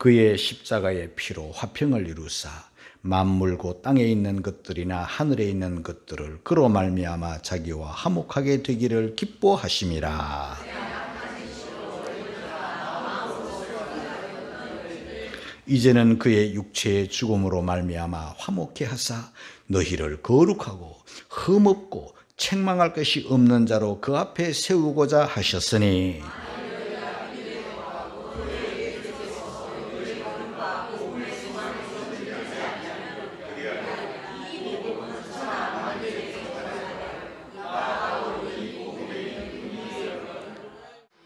그의 십자가의 피로 화평을 이루사 만물고 땅에 있는 것들이나 하늘에 있는 것들을 그로 말미암아 자기와 화목하게 되기를 기뻐하심이라. 이제는 그의 육체의 죽음으로 말미암아 화목케 하사 너희를 거룩하고 흠없고 책망할 것이 없는 자로 그 앞에 세우고자 하셨으니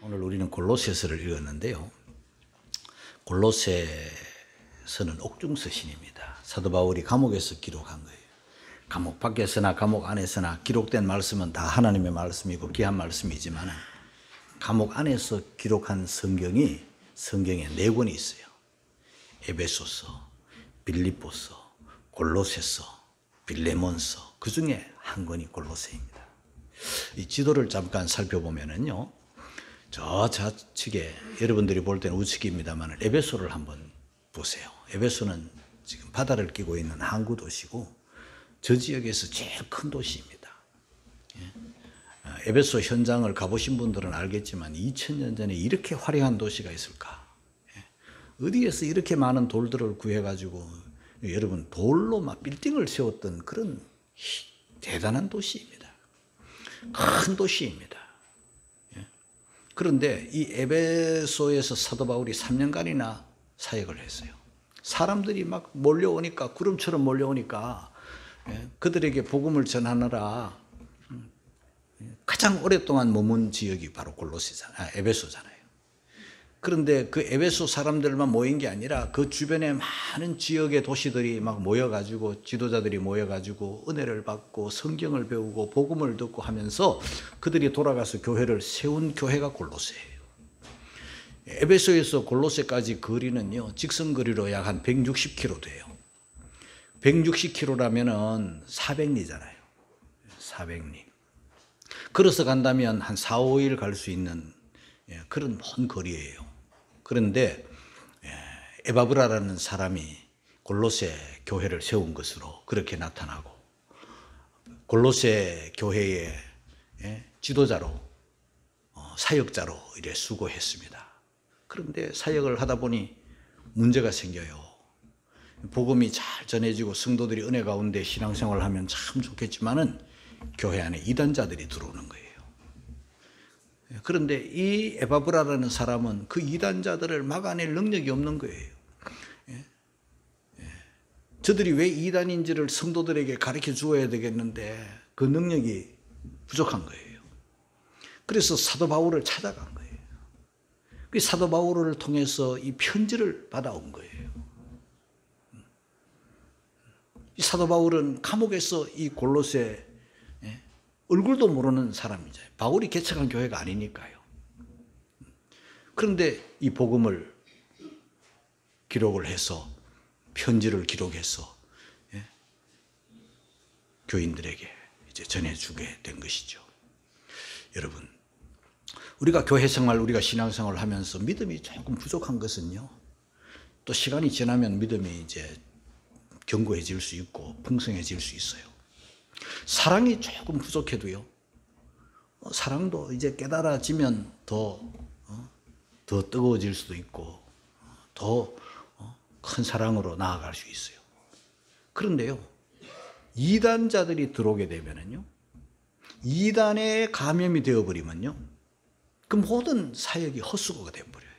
오늘 우리는 골로새서를 읽었는데요. 골로새서는 옥중서신입니다. 사도 바울이 감옥에서 기록한 거예요. 감옥 밖에서나 감옥 안에서나 기록된 말씀은 다 하나님의 말씀이고 귀한 말씀이지만 감옥 안에서 기록한 성경에 4권이 있어요. 에베소서, 빌립보서, 골로새서, 빌레몬서, 그 중에 한 권이 골로새입니다. 이 지도를 잠깐 살펴보면은요, 저 좌측에 여러분들이 볼 때는 우측입니다만 에베소를 한번 보세요. 에베소는 지금 바다를 끼고 있는 항구 도시고 저 지역에서 제일 큰 도시입니다. 에베소 현장을 가보신 분들은 알겠지만 2000년 전에 이렇게 화려한 도시가 있을까? 어디에서 이렇게 많은 돌들을 구해가지고 여러분 돌로 막 빌딩을 세웠던 그런 대단한 도시입니다. 큰 도시입니다. 그런데 이 에베소에서 사도 바울이 3년간이나 사역을 했어요. 사람들이 막 몰려오니까, 구름처럼 몰려오니까 그들에게 복음을 전하느라 가장 오랫동안 머문 지역이 바로 에베소잖아요. 그런데 그 에베소 사람들만 모인 게 아니라 그 주변에 많은 지역의 도시들이 막 모여가지고 지도자들이 모여가지고 은혜를 받고 성경을 배우고 복음을 듣고 하면서 그들이 돌아가서 교회를 세운 교회가 골로새예요. 에베소에서 골로새까지 거리는요, 직선거리로 약 한 160km 돼요. 160km라면은 400리잖아요. 400리. 걸어서 간다면 한 4, 5일 갈 수 있는 그런 먼 거리예요. 그런데 에바브라라는 사람이 골로새 교회를 세운 것으로 그렇게 나타나고 골로새 교회의 지도자로 사역자로 이래 수고했습니다. 그런데 사역을 하다 보니 문제가 생겨요. 복음이 잘 전해지고 성도들이 은혜 가운데 신앙생활을 하면 참 좋겠지만은 교회 안에 이단자들이 들어오는 거예요. 그런데 이 에바브라라는 사람은 그 이단자들을 막아낼 능력이 없는 거예요. 저들이 왜 이단인지를 성도들에게 가르쳐 주어야 되겠는데 그 능력이 부족한 거예요. 그래서 사도 바울을 찾아간 거예요. 그 사도 바울을 통해서 이 편지를 받아온 거예요. 이 사도 바울은 감옥에서 이 골로새 얼굴도 모르는 사람이죠. 바울이 개척한 교회가 아니니까요. 그런데 이 복음을 기록을 해서 편지를 기록해서 교인들에게 이제 전해주게 된 것이죠. 여러분, 우리가 교회 생활, 우리가 신앙생활을 하면서 믿음이 조금 부족한 것은요, 또 시간이 지나면 믿음이 이제 견고해질 수 있고 풍성해질 수 있어요. 사랑이 조금 부족해도요, 사랑도 이제 깨달아지면 더 뜨거워질 수도 있고 더 큰 사랑으로 나아갈 수 있어요. 그런데요, 이단자들이 들어오게 되면은요, 이단에 감염이 되어버리면요, 그 모든 사역이 헛수고가 되어버려요.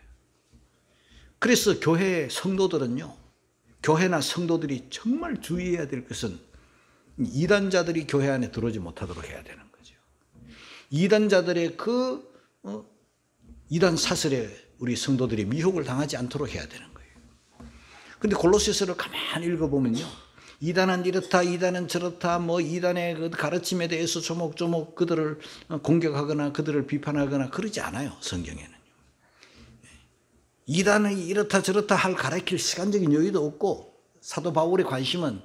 그래서 교회 성도들은요, 교회나 성도들이 정말 주의해야 될 것은 이단자들이 교회 안에 들어오지 못하도록 해야 되는 거죠. 이단자들의 이단 사설에 우리 성도들이 미혹을 당하지 않도록 해야 되는 거예요. 그런데 골로새서를 가만히 읽어보면요, 이단은 이렇다, 이단은 저렇다, 이단의 그 가르침에 대해서 조목조목 그들을 공격하거나 그들을 비판하거나 그러지 않아요, 성경에는. 이단이 이렇다 저렇다 할 가르칠 시간적인 여유도 없고, 사도 바울의 관심은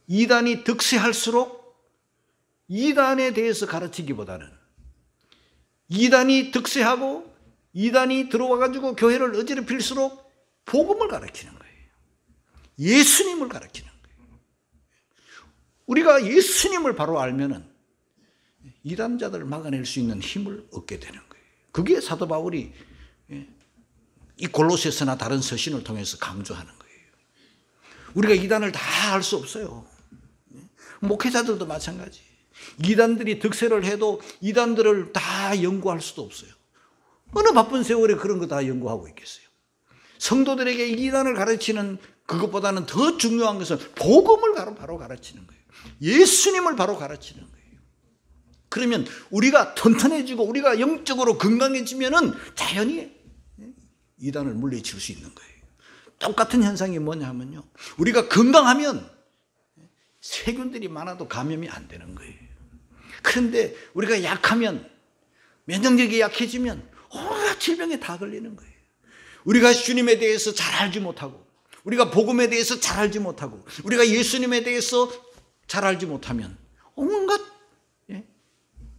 이단이 득세할수록 이단에 대해서 가르치기보다는 이단이 득세하고 이단이 들어와가지고 교회를 어지럽힐수록 복음을 가르치는 거예요. 예수님을 가르치는 거예요. 우리가 예수님을 바로 알면은 이단자들을 막아낼 수 있는 힘을 얻게 되는 거예요. 그게 사도 바울이 이 골로새서나 다른 서신을 통해서 강조하는 거예요. 우리가 이단을 다 알 수 없어요. 목회자들도 마찬가지. 이단들이 득세를 해도 이단들을 다 연구할 수도 없어요. 어느 바쁜 세월에 그런 거 다 연구하고 있겠어요. 성도들에게 이단을 가르치는 그것보다는 더 중요한 것은 복음을 바로 가르치는 거예요. 예수님을 바로 가르치는 거예요. 그러면 우리가 튼튼해지고 우리가 영적으로 건강해지면은 자연히 이단을 물리칠 수 있는 거예요. 똑같은 현상이 뭐냐 하면요, 우리가 건강하면 세균들이 많아도 감염이 안 되는 거예요. 그런데 우리가 약하면, 면역력이 약해지면 온갖 질병에 다 걸리는 거예요. 우리가 주님에 대해서 잘 알지 못하고, 우리가 복음에 대해서 잘 알지 못하고, 우리가 예수님에 대해서 잘 알지 못하면 온갖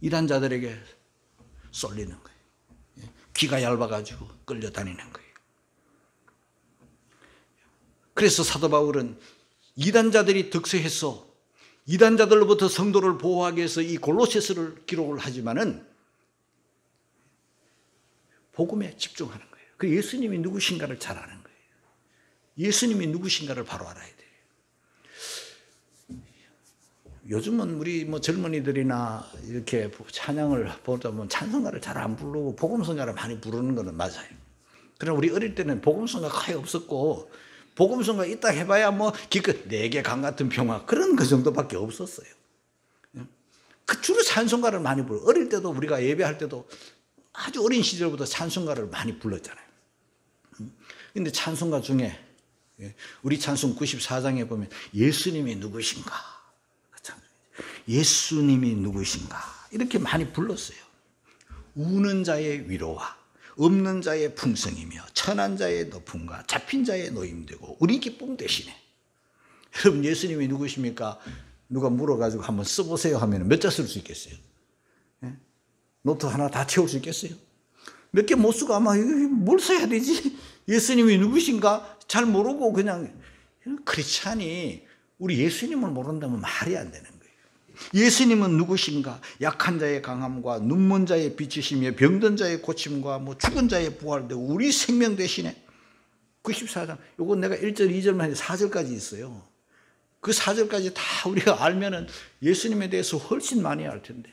이단자들에게 쏠리는 거예요. 귀가 얇아가지고 끌려다니는 거예요. 그래서 사도 바울은 이단자들이 득세해서 이단자들로부터 성도를 보호하기 위해서 이 골로새서를 기록을 하지만은 복음에 집중하는 거예요. 그 예수님이 누구신가를 잘 아는 거예요. 예수님이 누구신가를 바로 알아야 돼요. 요즘은 우리 젊은이들이나 이렇게 찬양을 보다 보면 찬송가를 잘 안 부르고 복음성가를 많이 부르는 거는 맞아요. 그러나 우리 어릴 때는 복음성가 거의 없었고, 복음성가 있다 해봐야 기껏 내게 강 같은 평화 그런 그 정도밖에 없었어요. 그 주로 찬송가를 많이 불러. 어릴 때도 우리가 예배할 때도 아주 어린 시절부터 찬송가를 많이 불렀잖아요. 근데 찬송가 중에 우리 찬송 94장에 보면 예수님이 누구신가, 예수님이 누구신가 이렇게 많이 불렀어요. 우는 자의 위로와 없는 자의 풍성이며 천한 자의 높음과 잡힌 자의 노임되고 우리 기쁨 되시네. 여러분, 예수님이 누구십니까? 누가 물어가지고 한번 써보세요 하면 몇 자 쓸 수 있겠어요? 노트 하나 다 채울 수 있겠어요? 몇 개 못 쓰고 아마 뭘 써야 되지? 예수님이 누구신가 잘 모르고 그냥 크리스찬이 우리 예수님을 모른다면 말이 안 되는 거예요. 예수님은 누구신가? 약한 자의 강함과 눈먼 자의 빛이시며 병든 자의 고침과 죽은 자의 부활되고 우리 생명 되시네. 94장 요거 내가 1절 2절만 해도 4절까지 있어요. 그 4절까지 다 우리가 알면은 예수님에 대해서 훨씬 많이 알 텐데,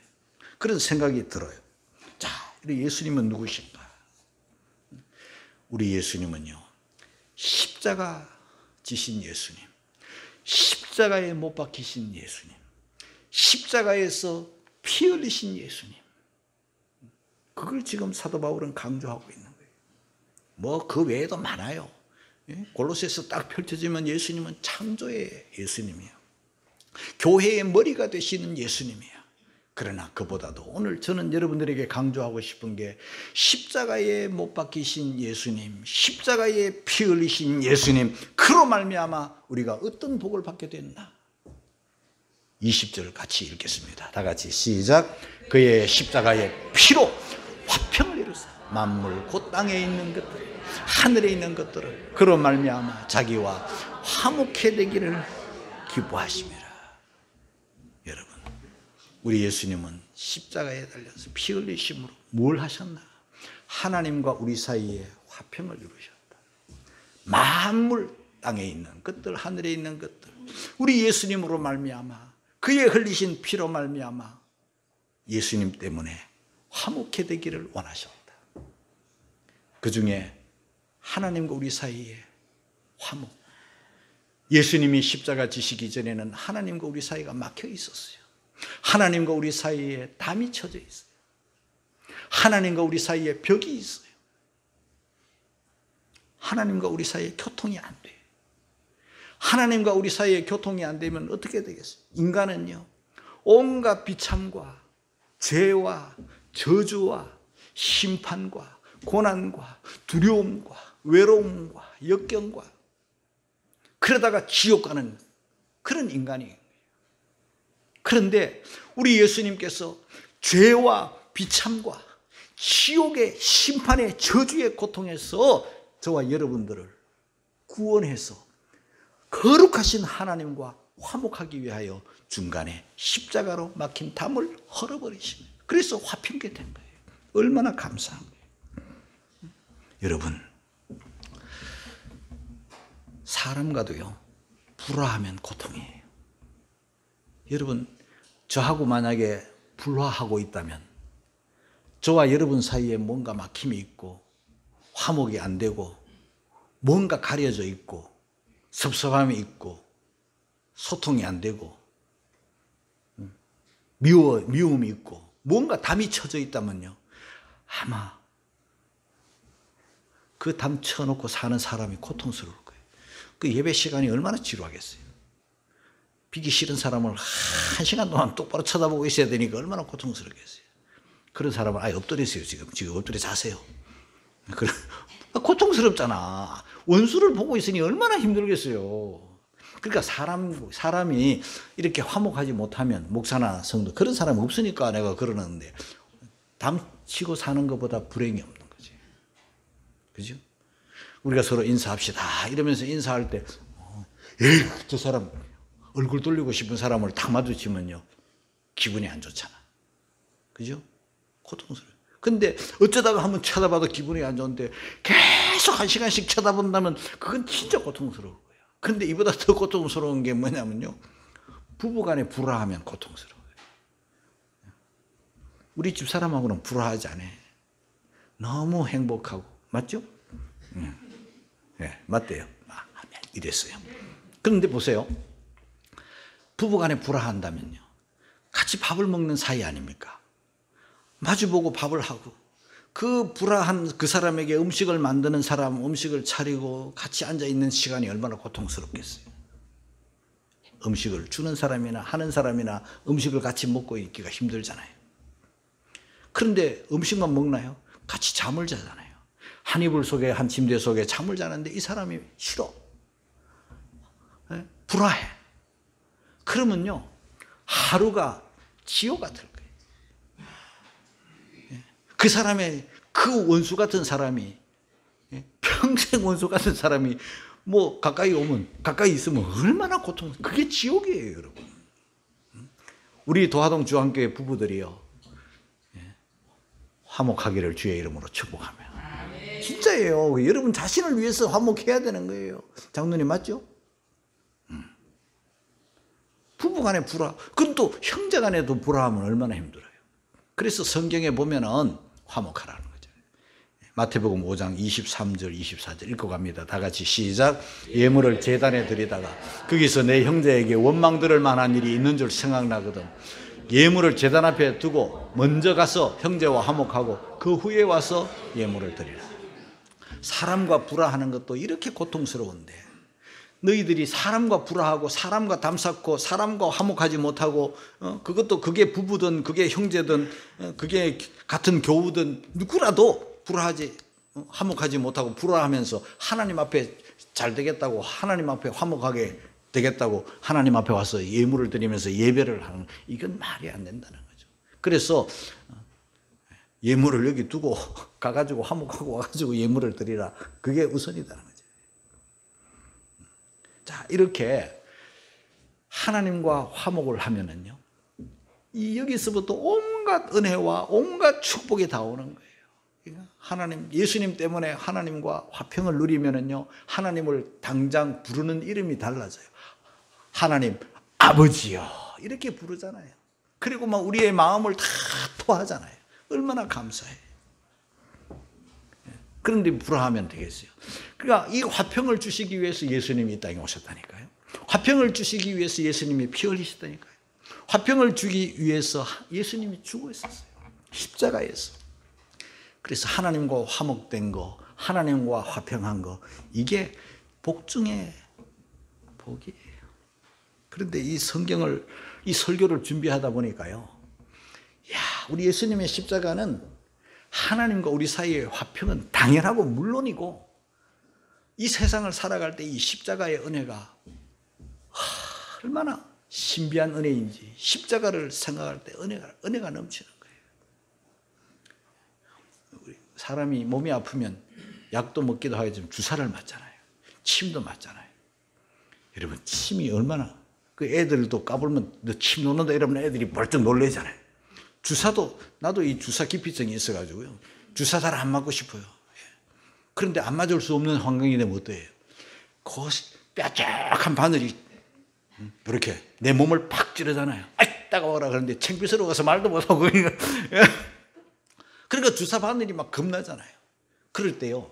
그런 생각이 들어요. 자, 예수님은 누구신가? 우리 예수님은요, 십자가 지신 예수님, 십자가에 못 박히신 예수님, 십자가에서 피 흘리신 예수님, 그걸 지금 사도 바울은 강조하고 있는 거예요. 그 외에도 많아요. 골로새서 딱 펼쳐지면 예수님은 창조의 예수님이에요. 교회의 머리가 되시는 예수님이에요. 그러나 그보다도 오늘 저는 여러분들에게 강조하고 싶은 게 십자가에 못 박히신 예수님, 십자가에 피 흘리신 예수님, 그로 말미암아 우리가 어떤 복을 받게 됐나? 20절 같이 읽겠습니다. 다 같이 시작. 그의 십자가의 피로 화평을 이루사 만물 곧 땅에 있는 것들 하늘에 있는 것들을 그로 말미암아 자기와 화목해 되기를 기뻐하심이라. 여러분, 우리 예수님은 십자가에 달려서 피 흘리심으로 뭘 하셨나? 하나님과 우리 사이에 화평을 이루셨다. 만물 땅에 있는 것들 하늘에 있는 것들 우리 예수님으로 말미암아 그의 흘리신 피로 말미암아 예수님 때문에 화목해 되기를 원하셨다. 그 중에 하나님과 우리 사이에 화목. 예수님이 십자가 지시기 전에는 하나님과 우리 사이가 막혀 있었어요. 하나님과 우리 사이에 담이 쳐져 있어요. 하나님과 우리 사이에 벽이 있어요. 하나님과 우리 사이에 교통이 안 돼요. 하나님과 우리 사이에 교통이 안 되면 어떻게 되겠어요? 인간은요, 온갖 비참과 죄와 저주와 심판과 고난과 두려움과 외로움과 역경과 그러다가 지옥 가는 그런 인간이에요. 그런데 우리 예수님께서 죄와 비참과 지옥의 심판의 저주의 고통에서 저와 여러분들을 구원해서 거룩하신 하나님과 화목하기 위하여 중간에 십자가로 막힌 담을 헐어버리시는, 그래서 화평케 된 거예요. 얼마나 감사한 거예요. 여러분, 사람과도요, 불화하면 고통이에요. 여러분, 저하고 만약에 불화하고 있다면 저와 여러분 사이에 뭔가 막힘이 있고 화목이 안 되고 뭔가 가려져 있고 섭섭함이 있고 소통이 안 되고 미움이 있고 뭔가 담이 쳐져 있다면요, 아마 그 담 쳐놓고 사는 사람이 고통스러울 거예요. 그 예배 시간이 얼마나 지루하겠어요. 비기 싫은 사람을 1시간 동안 똑바로 쳐다보고 있어야 되니까 얼마나 고통스럽겠어요. 그런 사람은 아예 엎드리세요. 지금 엎드려 자세요. 고통스럽잖아. 원수를 보고 있으니 얼마나 힘들겠어요. 그러니까 사람이 이렇게 화목하지 못하면, 목사나 성도 그런 사람 없으니까 내가 그러는데, 담치고 사는 것보다 불행이 없는 거지. 그죠? 우리가 서로 인사합시다 이러면서 인사할 때 에이, 저 사람 얼굴 돌리고 싶은 사람을 딱 마주치면요, 기분이 안 좋잖아. 그죠? 고통스러워요. 근데 어쩌다가 한번 쳐다봐도 기분이 안 좋은데 계속 1시간씩 쳐다본다면 그건 진짜 고통스러울 거예요. 근데 이보다 더 고통스러운 게 뭐냐면요, 부부간에 불화하면 고통스러워요. 우리 집 사람하고는 불화하지 않아요. 너무 행복하고. 맞죠? 네, 맞대요. 이랬어요. 그런데 보세요. 부부간에 불화한다면요, 같이 밥을 먹는 사이 아닙니까? 마주보고 밥을 하고, 그 불화한 그 사람에게 음식을 만드는 사람, 음식을 차리고 같이 앉아있는 시간이 얼마나 고통스럽겠어요. 음식을 주는 사람이나 하는 사람이나 음식을 같이 먹고 있기가 힘들잖아요. 그런데 음식만 먹나요? 같이 잠을 자잖아요. 한 이불 속에, 한 침대 속에 잠을 자는데 이 사람이 싫어. 불화해. 그러면요, 하루가 지옥 같을 거예요. 그 사람의, 그 원수 같은 사람이, 평생 원수 같은 사람이 뭐 가까이 있으면 얼마나 그게 지옥이에요, 여러분. 우리 도하동 주한교회 부부들이요, 화목하기를 주의 이름으로 축복하며. 진짜예요. 여러분 자신을 위해서 화목해야 되는 거예요. 장로님 맞죠? 부부간에 불화, 그럼 또 형제간에도 불화하면 얼마나 힘들어요. 그래서 성경에 보면은 화목하라는 거죠. 마태복음 5장 23절 24절 읽고 갑니다. 다 같이 시작. 예물을 제단에 드리다가 거기서 내 형제에게 원망 들을 만한 일이 있는 줄 생각나거든 예물을 제단 앞에 두고 먼저 가서 형제와 화목하고 그 후에 와서 예물을 드리라. 사람과 불화하는 것도 이렇게 고통스러운데, 너희들이 사람과 불화하고 사람과 담쌓고 사람과 화목하지 못하고, 그것도 그게 부부든 그게 형제든 그게 같은 교우든 누구라도 불화하지, 화목하지 못하고 불화하면서 하나님 앞에 잘 되겠다고, 하나님 앞에 화목하게 되겠다고 하나님 앞에 와서 예물을 드리면서 예배를 하는, 이건 말이 안 된다는 거죠. 그래서 예물을 여기 두고 가가지고 화목하고 와가지고 예물을 드리라, 그게 우선이다는 거죠. 자, 이렇게 하나님과 화목을 하면은요, 이 여기서부터 온갖 은혜와 온갖 축복이 다 오는 거예요. 하나님, 예수님 때문에 하나님과 화평을 누리면은요, 하나님을 당장 부르는 이름이 달라져요. 하나님 아버지요 이렇게 부르잖아요. 그리고 막 우리의 마음을 다 토하잖아요. 얼마나 감사해요. 그런데 불화하면 되겠어요. 그러니까 이 화평을 주시기 위해서 예수님이 이 땅에 오셨다니까요. 화평을 주시기 위해서 예수님이 피 흘리셨다니까요. 화평을 주기 위해서 예수님이 죽으셨어요, 십자가에서. 그래서 하나님과 화목된 거, 하나님과 화평한 거, 이게 복 중에 복이에요. 그런데 이 성경을, 이 설교를 준비하다 보니까요, 우리 예수님의 십자가는 하나님과 우리 사이의 화평은 당연하고 물론이고, 이 세상을 살아갈 때 이 십자가의 은혜가 얼마나 신비한 은혜인지, 십자가를 생각할 때 은혜가 넘치는 거예요. 사람이 몸이 아프면 약도 먹기도 하겠지만 주사를 맞잖아요. 침도 맞잖아요. 여러분 침이 얼마나, 그 애들도 까불면 너 침 놓는다 이러면 애들이 벌쩍 놀래잖아요. 주사도, 나도 이 주사 기피증이 있어가지고요, 주사 잘 안 맞고 싶어요. 그런데 안 맞을 수 없는 환경이 되면 어때요? 그 뾰족한 바늘이 이렇게 내 몸을 팍 찌르잖아요. 아이 따가워라 그러는데 창피스러워서 말도 못하고 그러니까 주사 바늘이 막 겁나잖아요. 그럴 때요,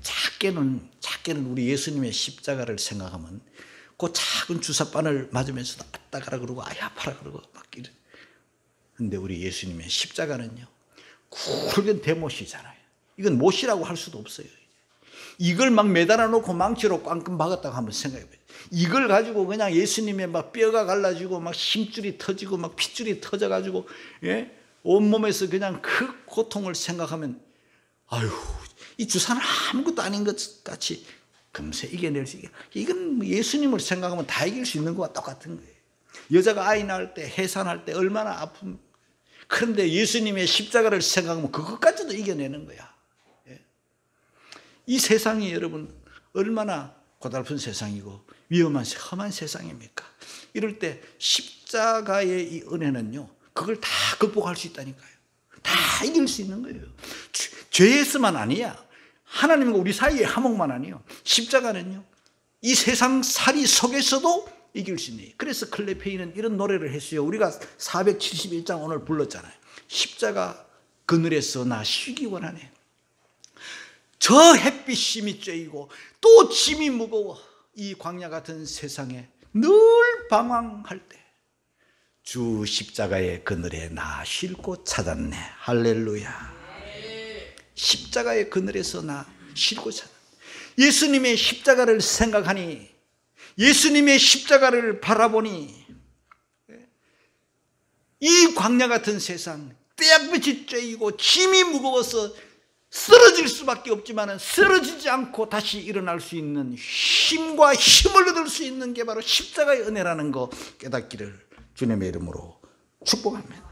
작게는 우리 예수님의 십자가를 생각하면 그 작은 주사 바늘 맞으면서도 아따가라 그러고 아야 아파라 그러고 막 이래. 근데 우리 예수님의 십자가는요, 굵은 대못이잖아요. 이건 못이라고 할 수도 없어요. 이걸 막 매달아 놓고 망치로 꽝꽝 박았다고 한번 생각해 봐요. 이걸 가지고 그냥 예수님의 막 뼈가 갈라지고 막 힘줄이 터지고 막 핏줄이 터져가지고, 예? 온몸에서 그냥 그 고통을 생각하면, 아유, 이 주사는 아무것도 아닌 것 같이 금세 이겨낼 수 있게. 이건 예수님을 생각하면 다 이길 수 있는 것과 똑같은 거예요. 여자가 아이 낳을 때, 해산할 때 얼마나 아픔. 그런데 예수님의 십자가를 생각하면 그것까지도 이겨내는 거야. 예? 이 세상이 여러분 얼마나 고달픈 세상이고 위험한 험한 세상입니까? 이럴 때 십자가의 이 은혜는요, 그걸 다 극복할 수 있다니까요. 다 이길 수 있는 거예요. 죄에서만 아니야. 하나님과 우리 사이의 화목만 아니에요. 십자가는요, 이 세상 살이 속에서도 이길 수 있네. 그래서 클레페이는 이런 노래를 했어요. 우리가 471장 오늘 불렀잖아요. 십자가 그늘에서 나 쉬기 원하네. 저 햇빛이 밑쬐이고 또 짐이 무거워 이 광야 같은 세상에 늘 방황할 때 주 십자가의 그늘에 나 쉴 곳 찾았네. 할렐루야. 십자가의 그늘에서 나 쉴 곳 찾았네. 예수님의 십자가를 생각하니, 예수님의 십자가를 바라보니 이 광야 같은 세상, 떼약볕이 쬐이고 짐이 무거워서 쓰러질 수밖에 없지만 쓰러지지 않고 다시 일어날 수 있는 힘과 힘을 얻을 수 있는 게 바로 십자가의 은혜라는 거 깨닫기를 주님의 이름으로 축복합니다.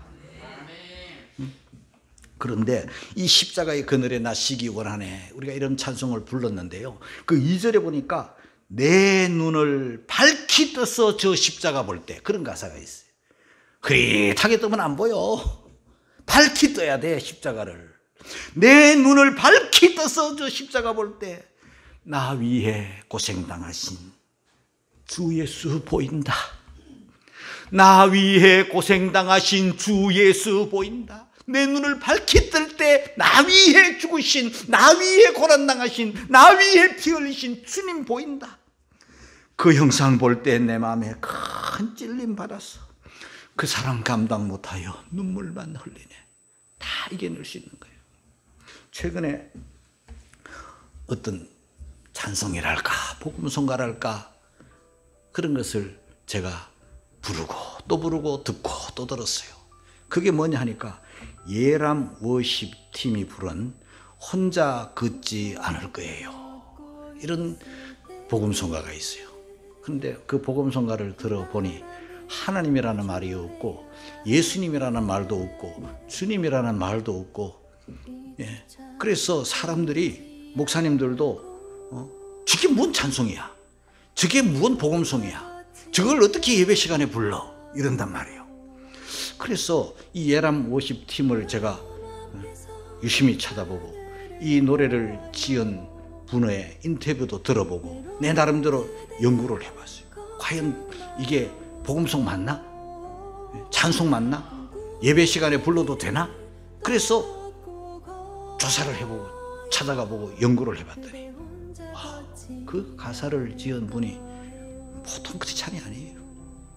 그런데 이 십자가의 그늘에 나 쉬기 원하네, 우리가 이런 찬송을 불렀는데요, 그 2절에 보니까 내 눈을 밝히 떠서 저 십자가 볼 때, 그런 가사가 있어요. 흐릿하게 뜨면 안 보여. 밝히 떠야 돼. 십자가를 내 눈을 밝히 떠서 저 십자가 볼 때 나 위해 고생당하신 주 예수 보인다. 나 위해 고생당하신 주 예수 보인다. 내 눈을 밝히 뜰 때 나 위해 죽으신, 나 위해 고난당하신, 나 위해 피 흘리신 주님 보인다. 그 형상 볼 때 내 마음에 큰 찔림 받았어. 그 사랑 감당 못하여 눈물만 흘리네. 다 이겨낼 수 있는 거예요. 최근에 어떤 찬송이랄까 복음송가랄까 그런 것을 제가 부르고 또 부르고 듣고 또 들었어요. 그게 뭐냐 하니까 예람 워십 팀이 부른 혼자 걷지 않을 거예요, 이런 복음송가가 있어요. 그런데 그 복음송가를 들어보니 하나님이라는 말이 없고 예수님이라는 말도 없고 주님이라는 말도 없고, 예. 그래서 사람들이, 목사님들도 저게 뭔 찬송이야, 저게 무슨 복음송이야, 저걸 어떻게 예배 시간에 불러, 이런단 말이에요. 그래서 이 예람 워십 팀을 제가 유심히 찾아보고 이 노래를 지은 분의 인터뷰도 들어보고 내 나름대로 연구를 해봤어요. 과연 이게 복음송 맞나? 찬송 맞나? 예배 시간에 불러도 되나? 그래서 조사를 해보고 찾아가보고 연구를 해봤더니 그 가사를 지은 분이 보통 크리스찬이 아니에요.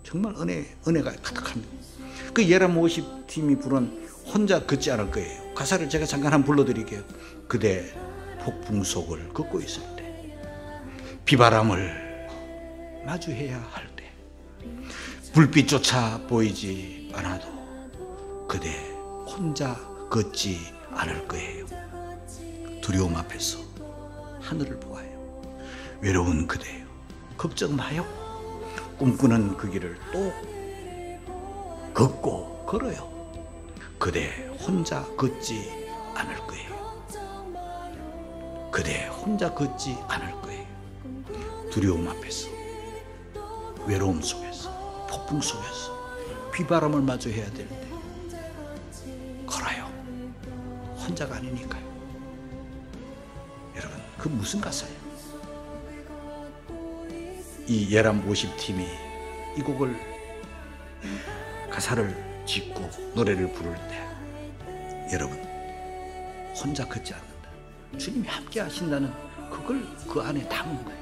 정말 은혜가 가득합니다. 그 예람 워십 팀이 부른 혼자 걷지 않을 거예요. 가사를 제가 잠깐 한번 불러드릴게요. 그대 폭풍 속을 걷고 있을 때, 비바람을 마주해야 할 때, 불빛조차 보이지 않아도 그대 혼자 걷지 않을 거예요. 두려움 앞에서 하늘을 보아요. 외로운 그대요, 걱정 마요. 꿈꾸는 그 길을 또 걷고 걸어요. 그대 혼자 걷지 않을 거예요. 그대 혼자 걷지 않을 거예요. 두려움 앞에서, 외로움 속에서, 폭풍 속에서, 비바람을 마주해야 될 때 걸어요. 혼자가 아니니까요. 여러분, 그 무슨 가사예요? 이 예람 워십팀이 이 곡을 가사를 짓고 노래를 부를 때 여러분, 혼자 걷지 않는다, 주님이 함께 하신다는 그걸 그 안에 담은 거예요.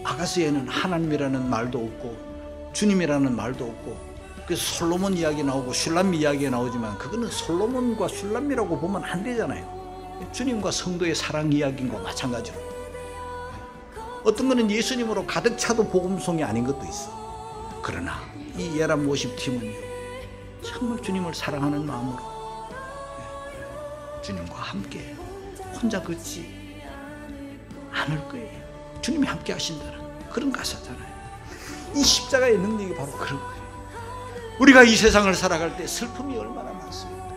아가스에는 하나님이라는 말도 없고 주님이라는 말도 없고, 그래서 솔로몬 이야기 나오고 슐람미 이야기가 나오지만 그거는 솔로몬과 슐람미라고 보면 안 되잖아요. 주님과 성도의 사랑 이야기인 거 마찬가지로, 어떤 거는 예수님으로 가득 차도 복음송이 아닌 것도 있어. 그러나 이 예람 워십팀은요, 정말 주님을 사랑하는 마음으로 주님과 함께 혼자 걷지 않을 거예요. 주님이 함께 하신다는 그런 가사잖아요. 이 십자가의 능력이 바로 그런 거예요. 우리가 이 세상을 살아갈 때 슬픔이 얼마나 많습니까?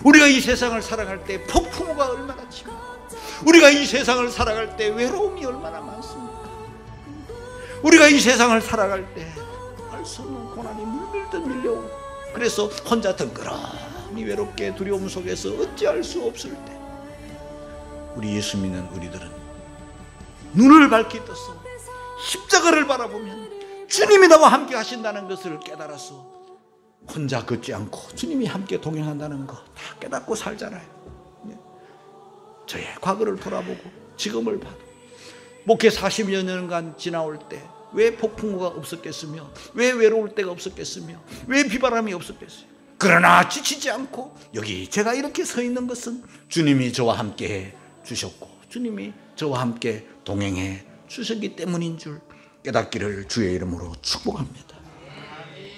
우리가 이 세상을 살아갈 때 폭풍우가 얼마나 칩니까? 우리가 이 세상을 살아갈 때 외로움이 얼마나 많습니까? 우리가 이 세상을 살아갈 때 알 수 없는 고난이 물밀듯 밀려오고, 그래서 혼자 덩그러니 외롭게 두려움 속에서 어찌할 수 없을 때 우리 예수 믿는 우리들은 눈을 밝히 떠서 십자가를 바라보면 주님이 나와 함께 하신다는 것을 깨달아서 혼자 걷지 않고 주님이 함께 동행한다는 거 다 깨닫고 살잖아요. 저의 과거를 돌아보고 지금을 봐도 목회 40여 년간 지나올 때 왜 폭풍우가 없었겠으며, 왜 외로울 때가 없었겠으며, 왜 비바람이 없었겠어요. 그러나 지치지 않고 여기 제가 이렇게 서 있는 것은 주님이 저와 함께 해 주셨고 주님이 저와 함께 동행해 주셨기 때문인 줄 깨닫기를 주의 이름으로 축복합니다.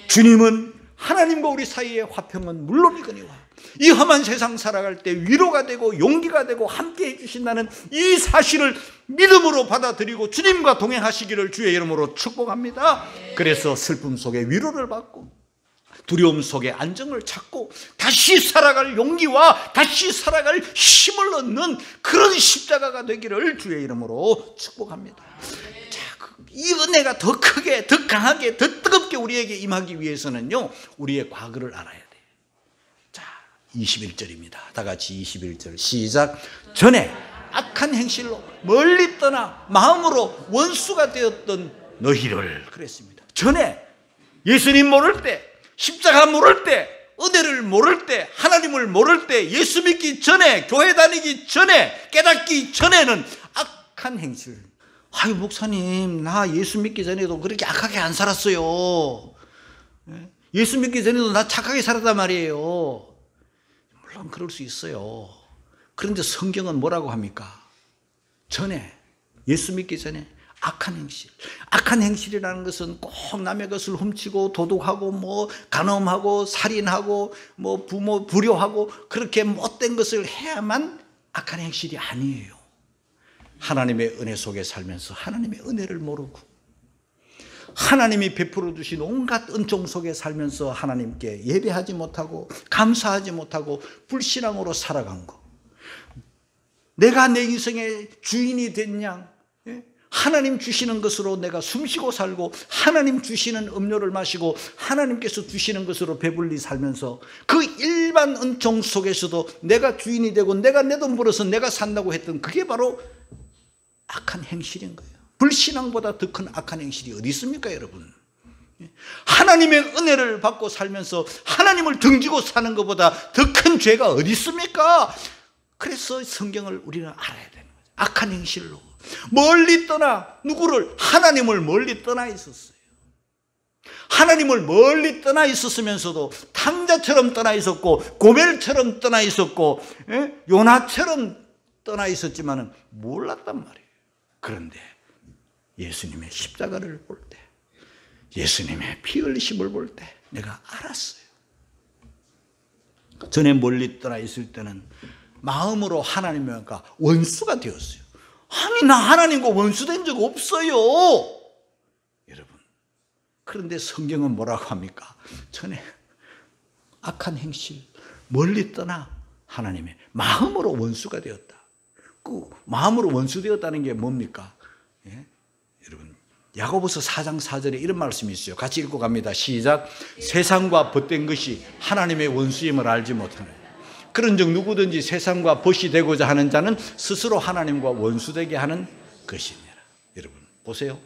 주님은 하나님과 우리 사이의 화평은 물론이거니와 이 험한 세상 살아갈 때 위로가 되고 용기가 되고 함께 해주신다는 이 사실을 믿음으로 받아들이고 주님과 동행하시기를 주의 이름으로 축복합니다. 그래서 슬픔 속에 위로를 받고 두려움 속에 안정을 찾고 다시 살아갈 용기와 다시 살아갈 힘을 얻는 그런 십자가가 되기를 주의 이름으로 축복합니다. 이 은혜가 더 크게, 더 강하게, 더 뜨겁게 우리에게 임하기 위해서는요, 우리의 과거를 알아야 돼요. 자, 21절입니다. 다 같이 21절 시작. 전에 악한 행실로 멀리 떠나 마음으로 원수가 되었던 너희를, 그랬습니다. 전에 예수님 모를 때, 십자가 모를 때, 은혜를 모를 때, 하나님을 모를 때, 예수 믿기 전에, 교회 다니기 전에, 깨닫기 전에는 악한 행실. 아유, 목사님, 나 예수 믿기 전에도 그렇게 악하게 안 살았어요. 예수 믿기 전에도 나 착하게 살았단 말이에요. 물론 그럴 수 있어요. 그런데 성경은 뭐라고 합니까? 전에, 예수 믿기 전에 악한 행실. 악한 행실이라는 것은 꼭 남의 것을 훔치고 도둑하고 뭐 간음하고 살인하고 뭐 부모 불효하고 그렇게 못된 것을 해야만 악한 행실이 아니에요. 하나님의 은혜 속에 살면서 하나님의 은혜를 모르고 하나님이 베풀어 주신 온갖 은총 속에 살면서 하나님께 예배하지 못하고 감사하지 못하고 불신앙으로 살아간 거, 내가 내 인생의 주인이 된 양, 하나님 주시는 것으로 내가 숨쉬고 살고 하나님 주시는 음료를 마시고 하나님께서 주시는 것으로 배불리 살면서 그 일반 은총 속에서도 내가 주인이 되고 내가 내 돈 벌어서 내가 산다고 했던 그게 바로 악한 행실인 거예요. 불신앙보다 더 큰 악한 행실이 어디 있습니까, 여러분? 하나님의 은혜를 받고 살면서 하나님을 등지고 사는 것보다 더 큰 죄가 어디 있습니까? 그래서 성경을 우리는 알아야 되는 거죠. 악한 행실로 멀리 떠나, 누구를? 하나님을 멀리 떠나 있었어요. 하나님을 멀리 떠나 있었으면서도 탕자처럼 떠나 있었고 고멜처럼 떠나 있었고 요나처럼 떠나 있었지만은 몰랐단 말이에요. 그런데 예수님의 십자가를 볼 때, 예수님의 피 흘리심을 볼 때 내가 알았어요. 전에 멀리 떠나 있을 때는 마음으로 하나님과 원수가 되었어요. 아니, 나 하나님과 원수된 적 없어요, 여러분. 그런데 성경은 뭐라고 합니까? 전에 악한 행실, 멀리 떠나 하나님의 마음으로 원수가 되었다. 그 마음으로 원수 되었다는 게 뭡니까? 예? 여러분, 야고보서 4장 4절에 이런 말씀이 있어요. 같이 읽고 갑니다. 시작. 세상과 벗된 것이 하나님의 원수임을 알지 못하는, 그런즉 누구든지 세상과 벗이 되고자 하는 자는 스스로 하나님과 원수되게 하는 것이니라. 여러분 보세요.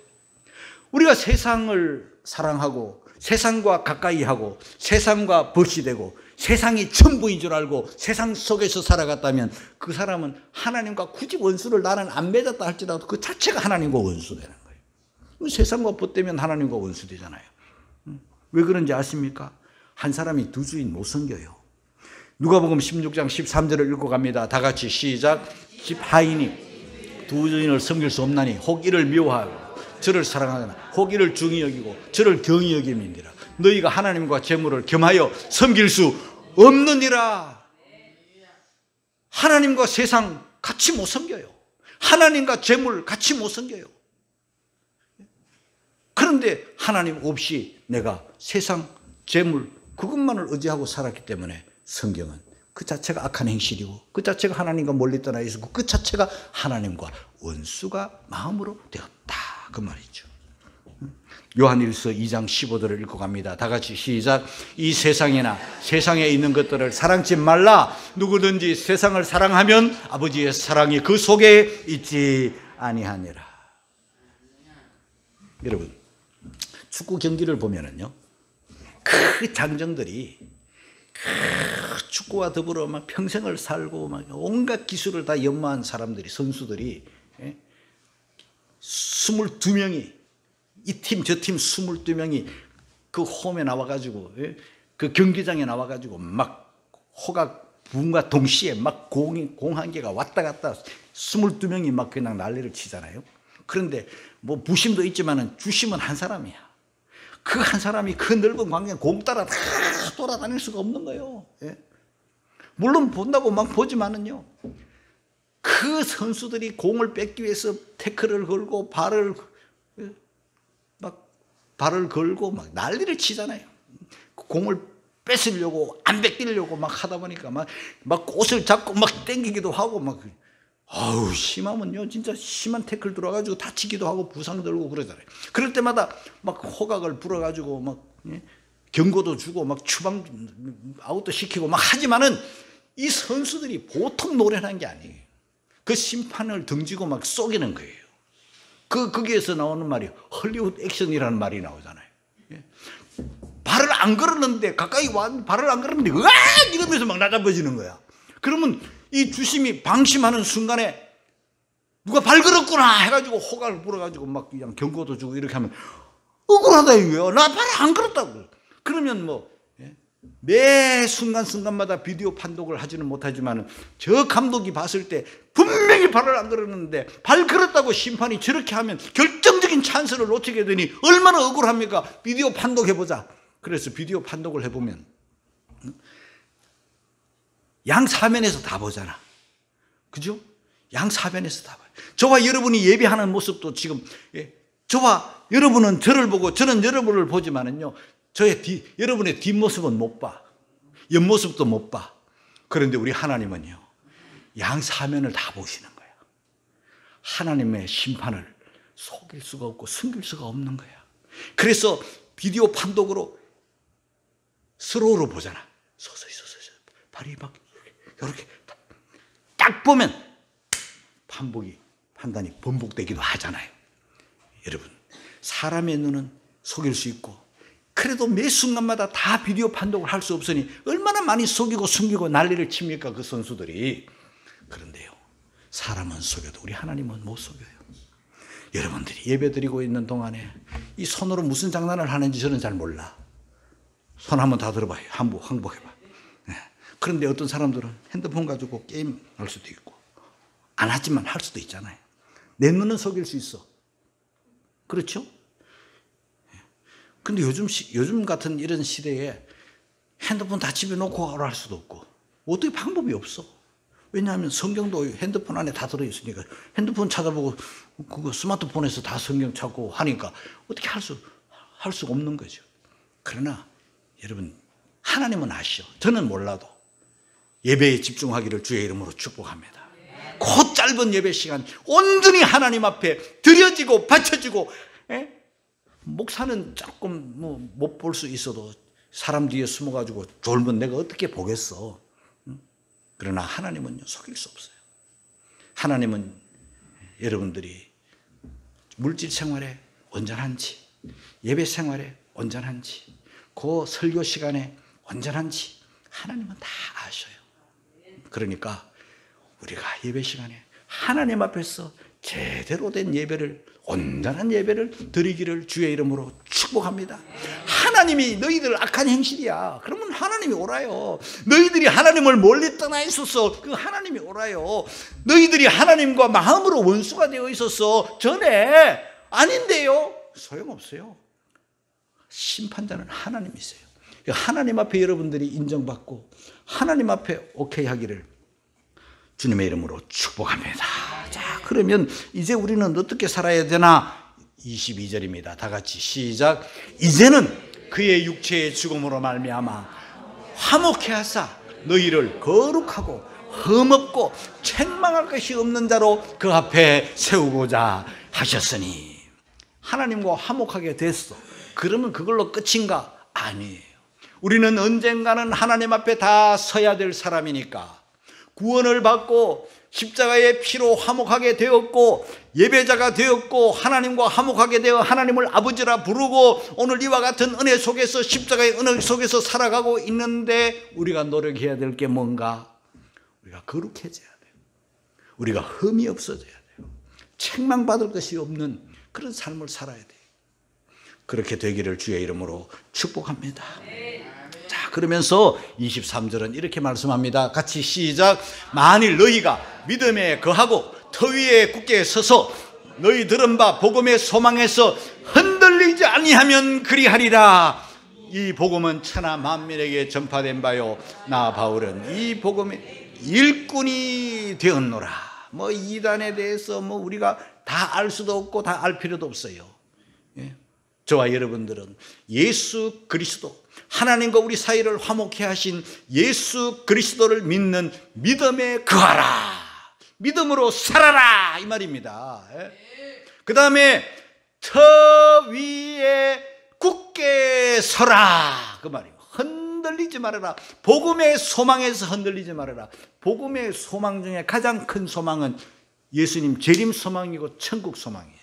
우리가 세상을 사랑하고 세상과 가까이 하고 세상과 벗이 되고 세상이 전부인 줄 알고 세상 속에서 살아갔다면 그 사람은 하나님과 굳이 원수를 나는 안 맺었다 할지라도 그 자체가 하나님과 원수되는 거예요. 세상과 벗되면 하나님과 원수되잖아요. 왜 그런지 아십니까? 한 사람이 두 주인 못 섬겨요. 누가복음 16장 13절을 읽고 갑니다. 다 같이 시작. 하인이 두 주인을 섬길 수 없나니 혹 이를 미워하고 저를 사랑하거나 혹 이를 중히 여기고 저를 경히 여김이니라. 너희가 하나님과 재물을 겸하여 섬길 수 없느니라. 하나님과 세상 같이 못 섬겨요. 하나님과 재물 같이 못 섬겨요. 그런데 하나님 없이 내가 세상, 재물 그것만을 의지하고 살았기 때문에 성경은 그 자체가 악한 행실이고 그 자체가 하나님과 멀리 떠나 있었고 그 자체가 하나님과 원수가 마음으로 되었다, 그 말이죠. 요한일서 2장 15절을 읽고 갑니다. 다 같이 시작. 이 세상이나 세상에 있는 것들을 사랑치 말라. 누구든지 세상을 사랑하면 아버지의 사랑이 그 속에 있지 아니하니라. 여러분, 축구 경기를 보면은요, 그 장정들이 축구와 더불어 막 평생을 살고 막 온갖 기술을 다 연마한 사람들이, 선수들이 22명이, 이 팀 저 팀 22명이 그 홈에 나와가지고, 그 경기장에 나와가지고 막 호각 부음과 동시에 막 공 한 개가 왔다 갔다 22명이 막 그냥 난리를 치잖아요. 그런데 뭐 부심도 있지만은 주심은 한 사람이야. 그 한 사람이 그 넓은 광야에 공 따라 다 돌아다닐 수가 없는 거예요. 예? 물론 본다고 막 보지만은요, 그 선수들이 공을 뺏기 위해서 태클을 걸고 발을 걸고 막 난리를 치잖아요. 공을 뺏으려고 안 뺏기려고 막 하다 보니까 막 옷을 잡고 막 땡기기도 하고 막, 아우, 심하면요 진짜 심한 태클 들어가지고 다치기도 하고 부상 들고 그러잖아요. 그럴 때마다 막 호각을 불어가지고 막 경고도 주고 막 추방 아웃도 시키고 막 하지만은 이 선수들이 보통 노련한 게 아니에요. 그 심판을 등지고 막 쏘기는 거예요. 거기에서 나오는 말이 헐리우드 액션이라는 말이 나오잖아요. 발을 안 걸었는데, 가까이 와 발을 안 걸었는데 으악 이러면서 막 낮아버지는 거야. 그러면 이 주심이 방심하는 순간에 누가 발 걸었구나 해가지고 호각을 불어가지고 막 그냥 경고도 주고 이렇게 하면 억울하다 이거예요. 나 발 안 걸었다고. 그러면 뭐 매 순간순간마다 비디오 판독을 하지는 못하지만 저 감독이 봤을 때 분명히 발을 안 걸었는데 발 걸었다고 심판이 저렇게 하면 결정적인 찬스를 놓치게 되니 얼마나 억울합니까? 비디오 판독해보자. 그래서 비디오 판독을 해보면 양사면에서 다 보잖아. 그죠? 양사면에서 다 봐요. 저와 여러분이 예배하는 모습도 지금, 저와 여러분은 저를 보고 저는 여러분을 보지만은요, 여러분의 뒷모습은 못 봐. 옆모습도 못 봐. 그런데 우리 하나님은요, 양사면을 다 보시는 거야. 하나님의 심판을 속일 수가 없고 숨길 수가 없는 거야. 그래서 비디오 판독으로 서로를 보잖아. 서서히 발이 막 이렇게 딱 보면 판단이 번복되기도 하잖아요. 여러분, 사람의 눈은 속일 수 있고 그래도 매 순간마다 다 비디오 판독을 할 수 없으니 얼마나 많이 속이고 숨기고 난리를 칩니까, 그 선수들이. 그런데요, 사람은 속여도 우리 하나님은 못 속여요. 여러분들이 예배 드리고 있는 동안에 이 손으로 무슨 장난을 하는지 저는 잘 몰라. 손 한번 다 들어봐요. 항복해봐. 그런데 어떤 사람들은 핸드폰 가지고 게임 할 수도 있고 안 하지만 할 수도 있잖아요. 내 눈은 속일 수 있어. 그렇죠? 근데 요즘 같은 이런 시대에 핸드폰 다 집에 놓고 할 수도 없고 어떻게 방법이 없어. 왜냐하면 성경도 핸드폰 안에 다 들어있으니까 핸드폰 찾아보고 그거 스마트폰에서 다 성경 찾고 하니까 어떻게 할 수가 없는 거죠. 그러나 여러분, 하나님은 아시죠. 저는 몰라도 예배에 집중하기를 주의 이름으로 축복합니다. 그 짧은 예배 시간 온전히 하나님 앞에 드려지고 바쳐지고, 목사는 조금 못 볼 수 있어도 사람 뒤에 숨어가지고 졸면 내가 어떻게 보겠어. 그러나 하나님은요, 속일 수 없어요. 하나님은 여러분들이 물질 생활에 온전한지, 예배 생활에 온전한지, 그 설교 시간에 온전한지 하나님은 다 아셔요. 그러니까 우리가 예배 시간에 하나님 앞에서 제대로 된 예배를, 온전한 예배를 드리기를 주의 이름으로 축복합니다. 하나님이 너희들 악한 행실이야, 그러면 하나님이 오라요. 너희들이 하나님을 멀리 떠나 있었어, 그 하나님이 오라요. 너희들이 하나님과 마음으로 원수가 되어 있었어, 전에 아닌데요, 소용없어요. 심판자는 하나님이세요. 하나님 앞에 여러분들이 인정받고 하나님 앞에 오케이 하기를 주님의 이름으로 축복합니다. 자, 그러면 이제 우리는 어떻게 살아야 되나? 22절입니다. 다 같이 시작. 이제는 그의 육체의 죽음으로 말미암아 화목케 하사 너희를 거룩하고 흠없고 책망할 것이 없는 자로 그 앞에 세우고자 하셨으니. 하나님과 화목하게 됐어. 그러면 그걸로 끝인가? 아니에요. 우리는 언젠가는 하나님 앞에 다 서야 될 사람이니까 구원을 받고 십자가의 피로 화목하게 되었고 예배자가 되었고 하나님과 화목하게 되어 하나님을 아버지라 부르고 오늘 이와 같은 은혜 속에서, 십자가의 은혜 속에서 살아가고 있는데 우리가 노력해야 될 게 뭔가? 우리가 거룩해져야 돼요. 우리가 흠이 없어져야 돼요. 책망받을 것이 없는 그런 삶을 살아야 돼요. 그렇게 되기를 주의 이름으로 축복합니다. 자, 그러면서 23절은 이렇게 말씀합니다. 같이 시작. 만일 너희가 믿음에 거하고 터 위에 굳게 서서 너희 들은 바 복음의 소망에서 흔들리지 아니하면 그리하리라. 이 복음은 천하 만민에게 전파된 바요, 나 바울은 이 복음의 일꾼이 되었노라. 이단에 대해서 우리가 다 알 수도 없고 다 알 필요도 없어요. 저와 여러분들은 예수 그리스도, 하나님과 우리 사이를 화목케 하신 예수 그리스도를 믿는 믿음에 거하라, 믿음으로 살아라, 이 말입니다. 그 다음에 터 위에 굳게 서라, 그 말이에요. 흔들리지 말아라. 복음의 소망에서 흔들리지 말아라. 복음의 소망 중에 가장 큰 소망은 예수님 재림 소망이고 천국 소망이에요.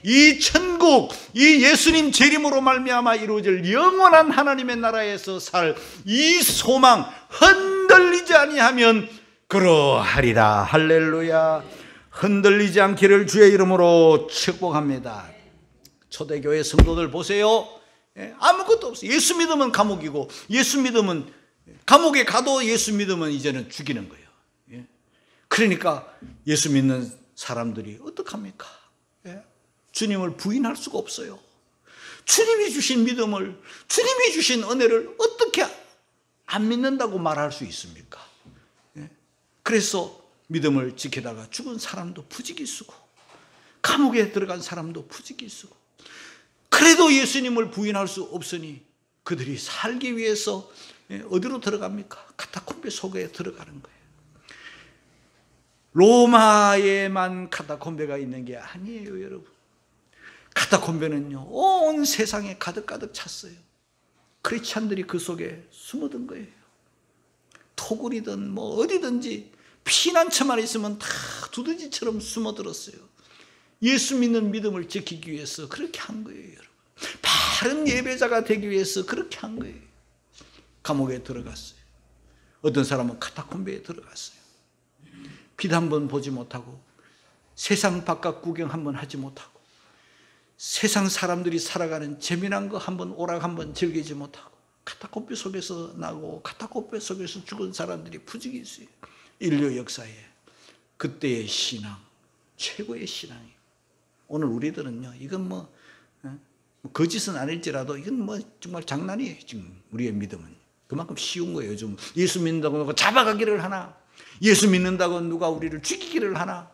이 천국, 이 예수님 재림으로 말미암아 이루어질 영원한 하나님의 나라에서 살 이 소망 흔들리지 아니하면 그러하리라. 할렐루야. 흔들리지 않기를 주의 이름으로 축복합니다. 초대교회 성도들 보세요. 아무것도 없어요. 예수 믿으면 감옥이고, 예수 믿으면 감옥에 가도 예수 믿으면 이제는 죽이는 거예요. 그러니까 예수 믿는 사람들이 어떡합니까? 주님을 부인할 수가 없어요. 주님이 주신 믿음을, 주님이 주신 은혜를 어떻게 안 믿는다고 말할 수 있습니까? 그래서 믿음을 지키다가 죽은 사람도 부지기수고 감옥에 들어간 사람도 부지기수고, 그래도 예수님을 부인할 수 없으니 그들이 살기 위해서 어디로 들어갑니까? 카타콤베 속에 들어가는 거예요. 로마에만 카타콤베가 있는 게 아니에요, 여러분. 카타콤베는요, 온 세상에 가득가득 찼어요. 크리스찬들이 그 속에 숨어든 거예요. 토굴이든 어디든지 피난처만 있으면 다 두더지처럼 숨어들었어요. 예수 믿는 믿음을 지키기 위해서 그렇게 한 거예요, 여러분. 바른 예배자가 되기 위해서 그렇게 한 거예요. 감옥에 들어갔어요. 어떤 사람은 카타콤베에 들어갔어요. 빛 한 번 보지 못하고 세상 바깥 구경 한 번 하지 못하고 세상 사람들이 살아가는 재미난 거 한번 오락 한번 즐기지 못하고 카타콤베 속에서 나고 카타콤베 속에서 죽은 사람들이 부지기수예요. 인류 역사에 그때의 신앙, 최고의 신앙이에요. 오늘 우리들은요, 이건 거짓은 아닐지라도 이건 정말 장난이에요. 지금 우리의 믿음은 그만큼 쉬운 거예요. 요즘 예수 믿는다고 누가 잡아가기를 하나, 예수 믿는다고 누가 우리를 죽이기를 하나,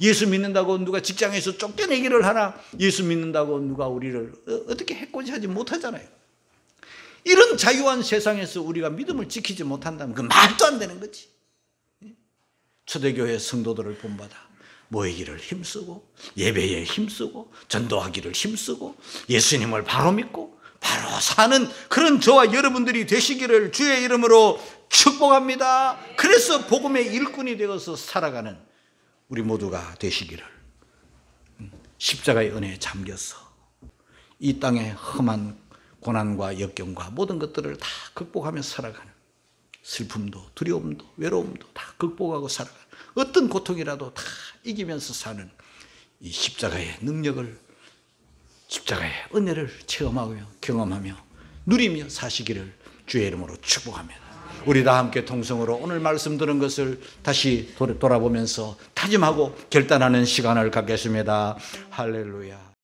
예수 믿는다고 누가 직장에서 쫓겨내기를 하나, 예수 믿는다고 누가 우리를 어떻게 해코지하지 못하잖아요. 이런 자유한 세상에서 우리가 믿음을 지키지 못한다면 그 말도 안 되는 거지. 초대교회 성도들을 본받아 모이기를 힘쓰고 예배에 힘쓰고 전도하기를 힘쓰고 예수님을 바로 믿고 바로 사는 그런 저와 여러분들이 되시기를 주의 이름으로 축복합니다. 그래서 복음의 일꾼이 되어서 살아가는 우리 모두가 되시기를, 십자가의 은혜에 잠겨서 이 땅의 험한 고난과 역경과 모든 것들을 다 극복하며 살아가는, 슬픔도 두려움도 외로움도 다 극복하고 살아가는, 어떤 고통이라도 다 이기면서 사는 이 십자가의 능력을, 십자가의 은혜를 체험하며 경험하며 누리며 사시기를 주의 이름으로 축복합니다. 우리 다 함께 통성으로 오늘 말씀 들은 것을 다시 돌아보면서 다짐하고 결단하는 시간을 갖겠습니다. 할렐루야.